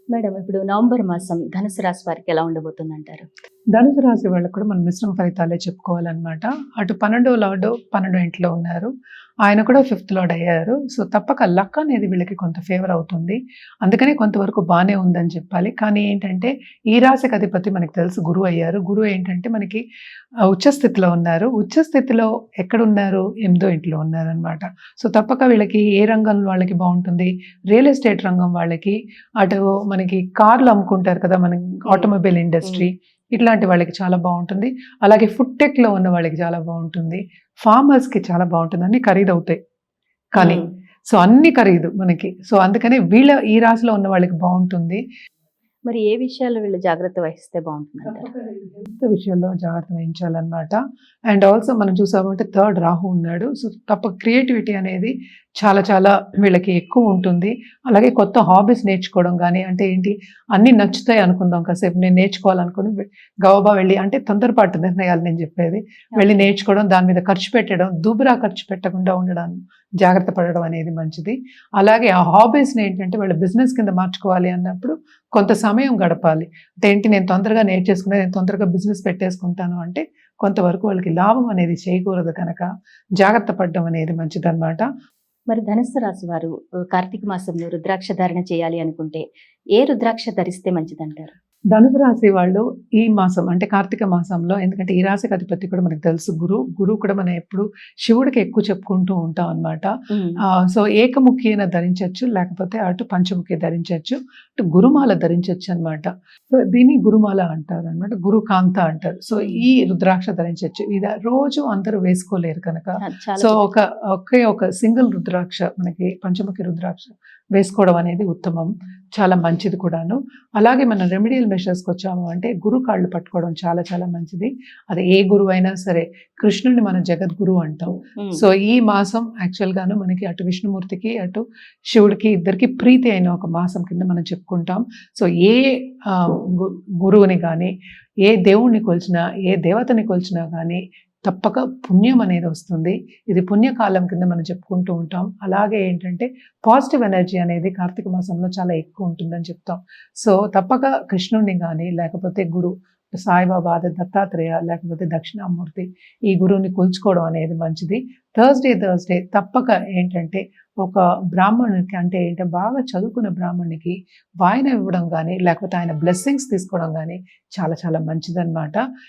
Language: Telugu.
మేడం ఇప్పుడు నవంబర్ మాసం ధనుసు రాశి వారికి ఎలా ఉండబోతుందంటారు? ధనుసు రాశి వాళ్ళకి కూడా మనం మిశ్రమ ఫలితాలే చెప్పుకోవాలన్నమాట. అటు 12వ లార్డ్ 12 ఇంట్లో ఉన్నారు. ఆయన కూడా 5థ్ లార్డ్ అయ్యారు. సో, తప్పక లక్ అనేది వీళ్ళకి కొంత ఫేవర్ అవుతుంది. అందుకనే కొంతవరకు బానే ఉందని చెప్పాలి. కానీ ఏంటంటే, ఈ రాశికి అధిపతి మనకు తెలుసు గురువు అయ్యారు. గురువు ఏంటంటే మనకి ఉచ్చ స్థితిలో ఉన్నారు. ఉచ్చ స్థితిలో ఎక్కడున్నారు? 8థో ఇంట్లో ఉన్నారనమాట. సో, తప్పక వీళ్ళకి ఏ రంగం వాళ్ళకి బావుంటుంది? రియల్ ఎస్టేట్ రంగం వాళ్ళకి, అటు మనకి కార్లు అమ్ముకుంటారు కదా! మన ఆటోమొబైల్ ఇండస్ట్రీ. ఇట్లాంటి వాళ్ళకి చాలా బావుంటుంది. అలాగే ఫుడ్ టెక్‌లో ఉన్న వాళ్ళకి చాలా బావుంటుంది. ఫార్మర్స్‌కి చాలా బావుంటుంది. అన్నీ ఖరీదవుతాయి. కానీ హ్మ్. సో, అన్నీ ఖరీదు మనకి. సో, అందుకనే ఈ రాశిలో ఉన్న వాళ్ళకి బావుంటుంది. మరి ఏ విషయాల్లో వీళ్ళు జాగ్రత్త వహిస్తే బావుంటుందంటారు? హెల్త్ విషయంలో జాగ్రత్త వహించాలన్నమాట. అండ్ ఆల్సో మనం చూసామంటే థర్డ్ రాహు ఉన్నాడు. సో, క్రియేటివిటీ అనేది చాలా చాలా వీళ్ళకి ఎక్కువ ఉంటుంది. అలాగే కొత్త హాబీస్ నేర్చుకోవడం గానీ, అంటే ఏంటి అన్నీ నచ్చుతాయి అనుకుందాం కాసేపు నేను నేర్చుకోవాలనుకోని గబగబా వెళ్ళి అంటే తొందరపాటు నిర్ణయాలు నేను చెప్పేది. వెళ్ళి నేర్చుకోవడం, దాని మీద ఖర్చు పెట్టడం, దుబారా ఖర్చు పెట్టకుండా ఉండడం, జాగ్రత్త పడడం అనేది మంచిది. అలాగే ఆ హాబీస్‌ని ఏంటంటే వాళ్ళ బిజినెస్ కింద మార్చుకోవాలి అన్నప్పుడు కొంత సమయం గడపాలి. అంటే ఏంటి నేను తొందరగా నేర్చేసుకుని నేను తొందరగా బిజినెస్ పెట్టేసుకుంటాను అంటే కొంతవరకు వాళ్ళకి లాభం అనేది చేయకూడదు కనుక జాగ్రత్త పడడం అనేది మంచిదన్నమాట. మరి ధనుస్సు రాశి వారు కార్తీక మాసంలో రుద్రాక్ష ధారణ చేయాలి అనుకుంటే ఏ రుద్రాక్ష ధరిస్తే మంచిదంటారు? ధనుసు రాశి వాళ్ళు ఈ మాసం అంటే కార్తీక మాసంలో ఎందుకంటే ఈ రాశికి అధిపతి కూడా మనకు తెలుసు గురువు. గురువు కూడా మనం ఎప్పుడు శివుడికి ఎక్కువ చెప్పుకుంటూ ఉంటాం అన్నమాట. హ్మ్. సో, ఏకముఖి అయినా ధరించొచ్చు, లేకపోతే అటు పంచముఖి ధరించొచ్చు, అటు గురుమాల ధరించొచ్చు అన్నమాట. సో, దీన్ని గురుమాల అంటారన్నమాట. గురుకాంత అంటారు. సో, ఈ రుద్రాక్ష ధరించొచ్చు. ఇది రోజు అందరూ వేసుకోలేరు కనుక చాలా సో, చెప్పారు. ఒక సింగిల్ రుద్రాక్ష మనకి పంచముఖి రుద్రాక్ష వేసుకోవడం అనేది ఉత్తమం. చాలా మంచిది కూడాను. అలాగే మనం రెమెడియల్ మెషర్స్‌కి వచ్చాము అంటే గురు కాళ్ళు పట్టుకోవడం చాలా చాలా మంచిది. అది ఏ గురువైనా సరే. కృష్ణుడిని మనం జగద్గురు అంటాం. హ్మ్. సో, ఈ మాసం యాక్చువల్‌గాను మనకి అటు విష్ణుమూర్తికి, అటు శివుడికి ఇద్దరికీ ప్రీతి అయిన ఒక మాసం కింద మనం చెప్పుకుంటాం. సో, ఏ ఆహ్, గు గురువుని గానీ, ఏ దేవుడిని కొలిచినా, ఏ దేవతని కొలిచినా గానీ తప్పక పుణ్యం అనేది వస్తుంది. ఇది పుణ్యకాలం కింద మనం చెప్పుకుంటూ ఉంటాం. అలాగే ఏంటంటే పాజిటివ్ ఎనర్జీ అనేది కార్తీక మాసంలో చాలా ఎక్కువ ఉంటుందని చెప్తాం. సో, తప్పక కృష్ణుడిని గానీ, లేకపోతే సాయిబాబా, అదే దత్తాత్రేయ, లేకపోతే దక్షిణామూర్తి ఈ గురువుని కొలుచుకోవడం అనేది మంచిది. థర్స్‌డే తప్పక ఏంటంటే ఒక బ్రాహ్మణునికి అంటే ఏంటి బాగా చదువుకున్న బ్రాహ్మణునికి వాయనం ఇవ్వడం గానీ, లేకపోతే ఆయన బ్లెస్సింగ్స్ తీసుకోవడం గానీ చాలా చాలా మంచిదన్నమాట.